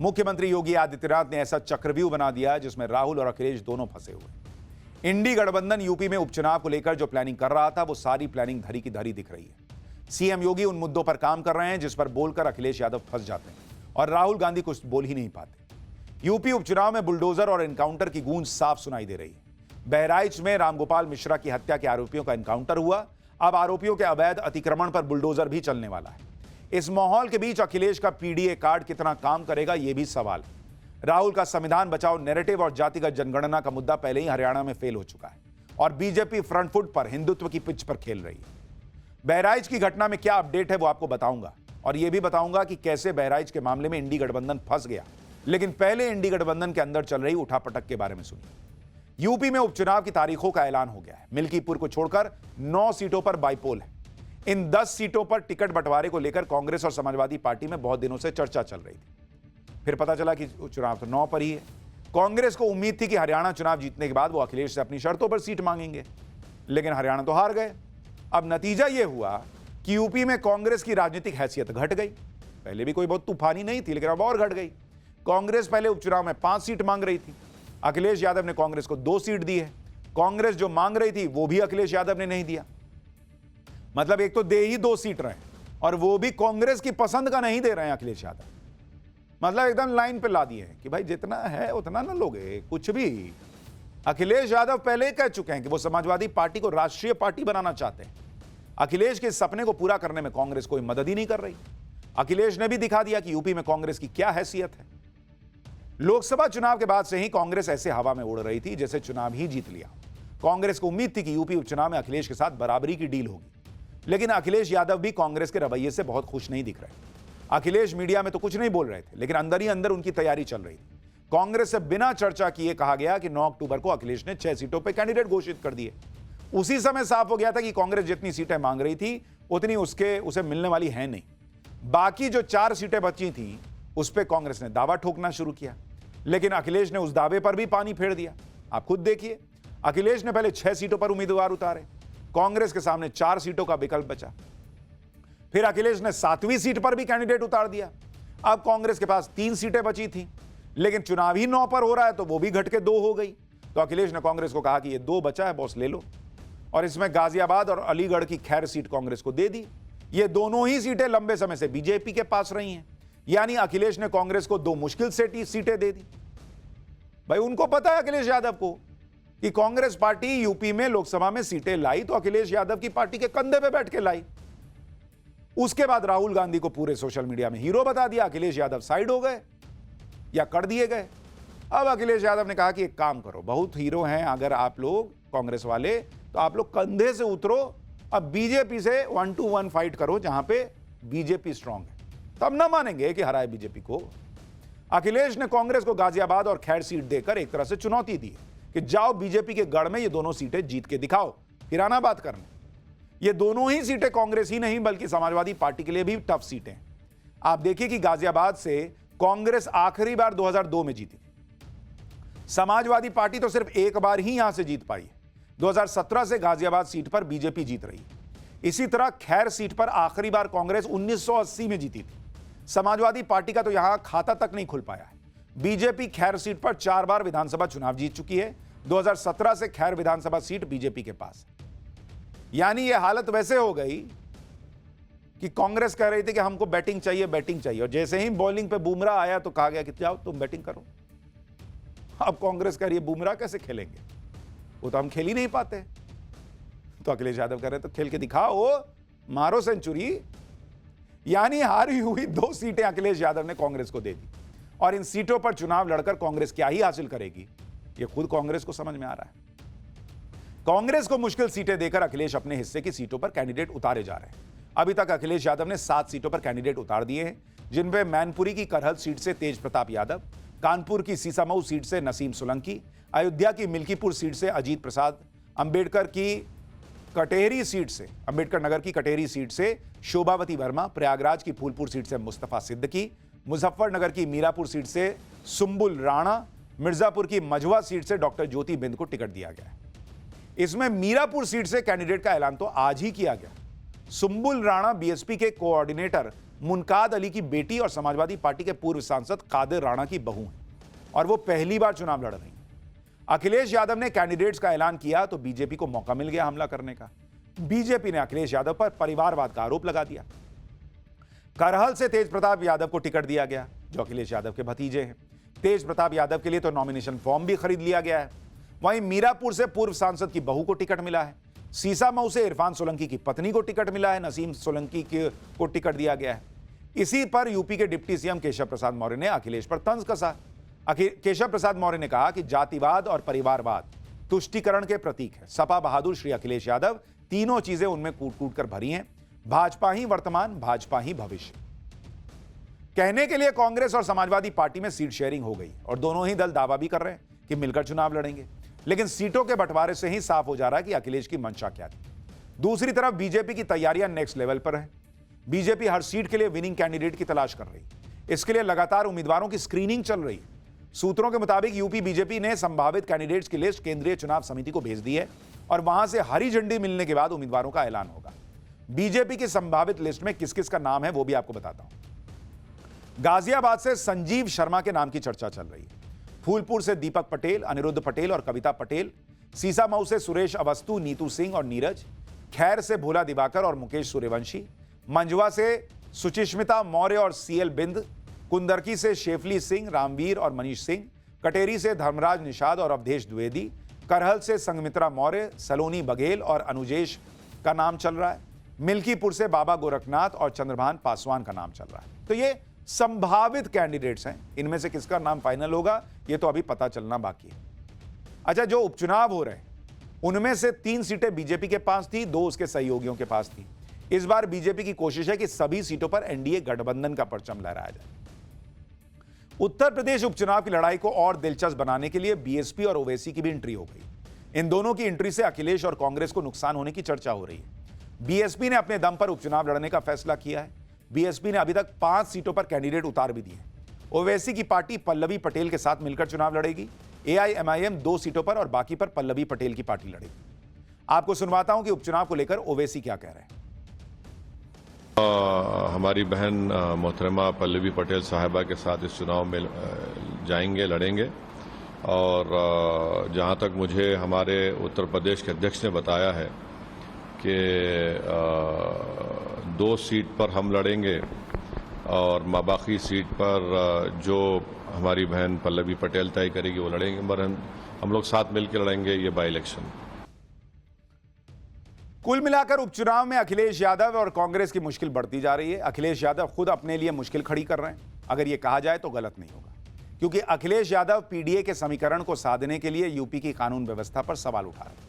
मुख्यमंत्री योगी आदित्यनाथ ने ऐसा चक्रव्यूह बना दिया जिसमें राहुल और अखिलेश दोनों फंसे हुए। इंडी गठबंधन यूपी में उपचुनाव को लेकर जो प्लानिंग कर रहा था वो सारी प्लानिंग धरी की धरी दिख रही है। सीएम योगी उन मुद्दों पर काम कर रहे हैं जिस पर बोलकर अखिलेश यादव फंस जाते हैं और राहुल गांधी कुछ बोल ही नहीं पाते। यूपी उपचुनाव में बुलडोजर और एनकाउंटर की गूंज साफ सुनाई दे रही है। बहराइच में रामगोपाल मिश्रा की हत्या के आरोपियों का एनकाउंटर हुआ। अब आरोपियों के अवैध अतिक्रमण पर बुलडोजर भी चलने वाला है। इस माहौल के बीच अखिलेश का पीडीए कार्ड कितना काम करेगा यह भी सवाल है। राहुल का संविधान बचाओ नैरेटिव और जातिगत जनगणना का मुद्दा पहले ही हरियाणा में फेल हो चुका है और बीजेपी फ्रंट फुट पर हिंदुत्व की पिच पर खेल रही है। बहराइच की घटना में क्या अपडेट है वो आपको बताऊंगा और यह भी बताऊंगा कि कैसे बहराइच के मामले में इंडी गठबंधन फंस गया। लेकिन पहले इंडी गठबंधन के अंदर चल रही उठापटक के बारे में सुनिए। यूपी में उपचुनाव की तारीखों का ऐलान हो गया है। मिल्कीपुर को छोड़कर 9 सीटों पर बाइपोल है। इन 10 सीटों पर टिकट बंटवारे को लेकर कांग्रेस और समाजवादी पार्टी में बहुत दिनों से चर्चा चल रही थी। फिर पता चला कि चुनाव तो 9 पर ही है। कांग्रेस को उम्मीद थी कि हरियाणा चुनाव जीतने के बाद वो अखिलेश से अपनी शर्तों पर सीट मांगेंगे, लेकिन हरियाणा तो हार गए। अब नतीजा यह हुआ कि यूपी में कांग्रेस की राजनीतिक हैसियत घट गई। पहले भी कोई बहुत तूफानी नहीं थी, लेकिन अब और घट गई। कांग्रेस पहले उपचुनाव में 5 सीट मांग रही थी। अखिलेश यादव ने कांग्रेस को 2 सीट दी है। कांग्रेस जो मांग रही थी वो भी अखिलेश यादव ने नहीं दिया। मतलब एक तो दे ही 2 सीट रहे और वो भी कांग्रेस की पसंद का नहीं दे रहे हैं अखिलेश यादव। मतलब एकदम लाइन पे ला दिए हैं कि भाई जितना है उतना ना लोगे कुछ भी। अखिलेश यादव पहले ही कह चुके हैं कि वो समाजवादी पार्टी को राष्ट्रीय पार्टी बनाना चाहते हैं। अखिलेश के इस सपने को पूरा करने में कांग्रेस कोई मदद ही नहीं कर रही। अखिलेश ने भी दिखा दिया कि यूपी में कांग्रेस की क्या हैसियत है। लोकसभा चुनाव के बाद से ही कांग्रेस ऐसे हवा में उड़ रही थी जैसे चुनाव ही जीत लिया। कांग्रेस को उम्मीद थी कि यूपी उपचुनाव में अखिलेश के साथ बराबरी की डील होगी, लेकिन अखिलेश यादव भी कांग्रेस के रवैये से बहुत खुश नहीं दिख रहे। अखिलेश मीडिया में तो कुछ नहीं बोल रहे थे, लेकिन अंदर ही अंदर उनकी तैयारी चल रही थी। कांग्रेस से बिना चर्चा किए कहा गया कि 9 अक्टूबर को अखिलेश ने 6 सीटों पर कैंडिडेट घोषित कर दिए। उसी समय साफ हो गया था कि कांग्रेस जितनी सीटें मांग रही थी उतनी उसे मिलने वाली है नहीं। बाकी जो 4 सीटें बची थी उस पर कांग्रेस ने दावा ठोकना शुरू किया, लेकिन अखिलेश ने उस दावे पर भी पानी फेर दिया। आप खुद देखिए, अखिलेश ने पहले 6 सीटों पर उम्मीदवार उतारे। कांग्रेस के सामने 4 सीटों का विकल्प बचा। फिर अखिलेश ने 7वीं सीट पर भी कैंडिडेट उतार दिया। अब कांग्रेस के पास 3 सीटें बची थी, लेकिन चुनाव ही 9 पर हो रहा है तो वो भी घट के 2 हो गई। तो अखिलेश ने कांग्रेस को कहा कि ये 2 बचा है बॉस, ले लो। और इसमें गाजियाबाद और अलीगढ़ की खैर सीट कांग्रेस को दे दी। ये दोनों ही सीटें लंबे समय से बीजेपी के पास रही हैं। यानी अखिलेश ने कांग्रेस को 2 मुश्किल से सीटें दे दी। भाई उनको पता है अखिलेश यादव को कि कांग्रेस पार्टी यूपी में लोकसभा में सीटें लाई तो अखिलेश यादव की पार्टी के कंधे पे बैठ के लाई। उसके बाद राहुल गांधी को पूरे सोशल मीडिया में हीरो बता दिया। अखिलेश यादव साइड हो गए या कर दिए गए। अब अखिलेश यादव ने कहा कि एक काम करो, बहुत हीरो हैं अगर आप लोग कांग्रेस वाले, तो आप लोग कंधे से उतरो। अब बीजेपी से 1 to 1 फाइट करो जहां पे बीजेपी स्ट्रांग है, तब ना मानेंगे कि हराए बीजेपी को। अखिलेश ने कांग्रेस को गाजियाबाद और खैर सीट देकर एक तरह से चुनौती दी कि जाओ बीजेपी के गढ़ में ये दोनों सीटें जीत के दिखाओ, फिर आना बात करने। ये दोनों ही सीटें कांग्रेस ही नहीं बल्कि समाजवादी पार्टी के लिए भी टफ सीटें। आप देखिए कि गाजियाबाद से कांग्रेस आखिरी बार 2002 में जीती थी। समाजवादी पार्टी तो सिर्फ एक बार ही यहां से जीत पाई है। 2017 से गाजियाबाद सीट पर बीजेपी जीत रही है। इसी तरह खैर सीट पर आखिरी बार कांग्रेस 1980 में जीती थी। समाजवादी पार्टी का तो यहां खाता तक नहीं खुल पाया है। बीजेपी खैर सीट पर 4 बार विधानसभा चुनाव जीत चुकी है। 2017 से खैर विधानसभा सीट बीजेपी के पास है। यानी यह हालत वैसे हो गई कि कांग्रेस कह रही थी कि हमको बैटिंग चाहिए, और जैसे ही बॉलिंग पे बुमराह आया तो कहा गया कि जाओ तुम बैटिंग करो। अब कांग्रेस कह रही है बुमराह कैसे खेलेंगे, वो तो हम खेल ही नहीं पाते। तो अखिलेश यादव कह रहे तो खेल के दिखाओ, मारो सेंचुरी। यानी हारी हुई 2 सीटें अखिलेश यादव ने कांग्रेस को दे दी और इन सीटों पर चुनाव लड़कर कांग्रेस क्या ही हासिल करेगी ये खुद कांग्रेस को समझ में आ रहा है। कांग्रेस को मुश्किल सीटें देकर अखिलेश अपने हिस्से की सीटों पर कैंडिडेट उतारे जा रहे हैं। अभी तक अखिलेश यादव ने 7 सीटों पर कैंडिडेट उतार दिए हैं, जिनमें मैनपुरी की करहल सीट से तेज प्रताप यादव, कानपुर की सीसामऊ सीट से नसीम सोलंकी, अयोध्या की मिल्कीपुर सीट से अजीत प्रसाद, अंबेडकर नगर की कटेरी सीट से शोभावती वर्मा, प्रयागराज की फूलपुर सीट से मुस्तफा सिद्दीकी, मुजफ्फरनगर की मीरापुर सीट से सुंबुल राणा, मिर्जापुर की मझवा सीट से डॉक्टर ज्योति बिंद को टिकट दिया गया है। इसमें मीरापुर सीट से कैंडिडेट का ऐलान तो आज ही किया गया। सुंबुल राणा बीएसपी के कोऑर्डिनेटर मुनकाद अली की बेटी और समाजवादी पार्टी के पूर्व सांसद कादिर राणा की बहू हैं और वो पहली बार चुनाव लड़ रही हैं। अखिलेश यादव ने कैंडिडेट्स का ऐलान किया तो बीजेपी को मौका मिल गया हमला करने का। बीजेपी ने अखिलेश यादव पर परिवारवाद का आरोप लगा दिया। करहल से तेज प्रताप यादव को टिकट दिया गया, जो अखिलेश यादव के भतीजे हैं। तेज प्रताप यादव के लिए तो नॉमिनेशन फॉर्म भी खरीद लिया गया है। वहीं मीरापुर से पूर्व सांसद की बहू को टिकट मिला है। सीसामऊ से इरफान सोलंकी की पत्नी को टिकट मिला है। नसीम सोलंकी को टिकट दिया गया है। इसी पर यूपी के डिप्टी सीएम केशव प्रसाद मौर्य ने अखिलेश पर तंज कसा। केशव प्रसाद मौर्य ने कहा कि जातिवाद और परिवारवाद तुष्टीकरण के प्रतीक है। सपा बहादुर श्री अखिलेश यादव तीनों चीजें उनमें कूट कूट कर भरी हैं। भाजपा ही वर्तमान, भाजपा ही भविष्य। कहने के लिए कांग्रेस और समाजवादी पार्टी में सीट शेयरिंग हो गई और दोनों ही दल दावा भी कर रहे हैं कि मिलकर चुनाव लड़ेंगे, लेकिन सीटों के बंटवारे से ही साफ हो जा रहा है कि अखिलेश की मंशा क्या थी। दूसरी तरफ बीजेपी की तैयारियां नेक्स्ट लेवल पर है। बीजेपी हर सीट के लिए विनिंग कैंडिडेट की तलाश कर रही है। इसके लिए लगातार उम्मीदवारों की स्क्रीनिंग चल रही है। सूत्रों के मुताबिक यूपी बीजेपी ने संभावित कैंडिडेट्स की लिस्ट केंद्रीय चुनाव समिति को भेज दी है और वहां से हरी झंडी मिलने के बाद उम्मीदवारों का ऐलान होगा। बीजेपी की संभावित लिस्ट में किस किस का नाम है वो भी आपको बताता हूं। गाजियाबाद से संजीव शर्मा के नाम की चर्चा चल रही है। फूलपुर से दीपक पटेल, अनिरुद्ध पटेल और कविता पटेल। सीसामऊ से सुरेश अवस्थु, नीतू सिंह और नीरज। खैर से भोला दिवाकर और मुकेश सूर्यवंशी। मंजवा से सुचिस्मिता मौर्य और सीएल बिंद। कुंदरकी से शेफली सिंह, रामवीर और मनीष सिंह। कटेरी से धर्मराज निषाद और अवधेश द्विवेदी। करहल से संगमित्रा मौर्य, सलोनी बघेल और अनुजेश का नाम चल रहा है। मिल्कीपुर से बाबा गोरखनाथ और चंद्रभान पासवान का नाम चल रहा है। तो ये संभावित कैंडिडेट्स हैं। इनमें से किसका नाम फाइनल होगा ये तो अभी पता चलना बाकी है। अच्छा, जो उपचुनाव हो रहे हैं उनमें से 3 सीटें बीजेपी के पास थी, 2 उसके सहयोगियों के पास थी। इस बार बीजेपी की कोशिश है कि सभी सीटों पर एनडीए गठबंधन का परचम लहराया जाए। उत्तर प्रदेश उपचुनाव की लड़ाई को और दिलचस्प बनाने के लिए बीएसपी और ओवैसी की भी एंट्री हो गई। इन दोनों की एंट्री से अखिलेश और कांग्रेस को नुकसान होने की चर्चा हो रही है। बीएसपी ने अपने दम पर उपचुनाव लड़ने का फैसला किया है। बीएसपी ने अभी तक 5 सीटों पर कैंडिडेट उतार भी दिए। ओवैसी की पार्टी पल्लवी पटेल के साथ मिलकर चुनाव लड़ेगी। एआईएमआईएम 2 सीटों पर और बाकी पर पल्लवी पटेल की पार्टी लड़ेगी। आपको सुनवाता हूं कि उपचुनाव को लेकर ओवैसी क्या कह रहे हैं। हमारी बहन मोहतरमा पल्लवी पटेल साहिबा के साथ इस चुनाव में जाएंगे, लड़ेंगे। और जहां तक मुझे हमारे उत्तर प्रदेश के अध्यक्ष ने बताया है कि 2 सीट पर हम लड़ेंगे और बाकी सीट पर जो हमारी बहन पल्लवी पटेल तय करेगी वो लड़ेंगे, मगर हम लोग साथ मिलकर लड़ेंगे ये बाई इलेक्शन। कुल मिलाकर उपचुनाव में अखिलेश यादव और कांग्रेस की मुश्किल बढ़ती जा रही है। अखिलेश यादव खुद अपने लिए मुश्किल खड़ी कर रहे हैं, अगर यह कहा जाए तो गलत नहीं होगा, क्योंकि अखिलेश यादव पीडीए के समीकरण को साधने के लिए यूपी की कानून व्यवस्था पर सवाल उठा रहे हैं।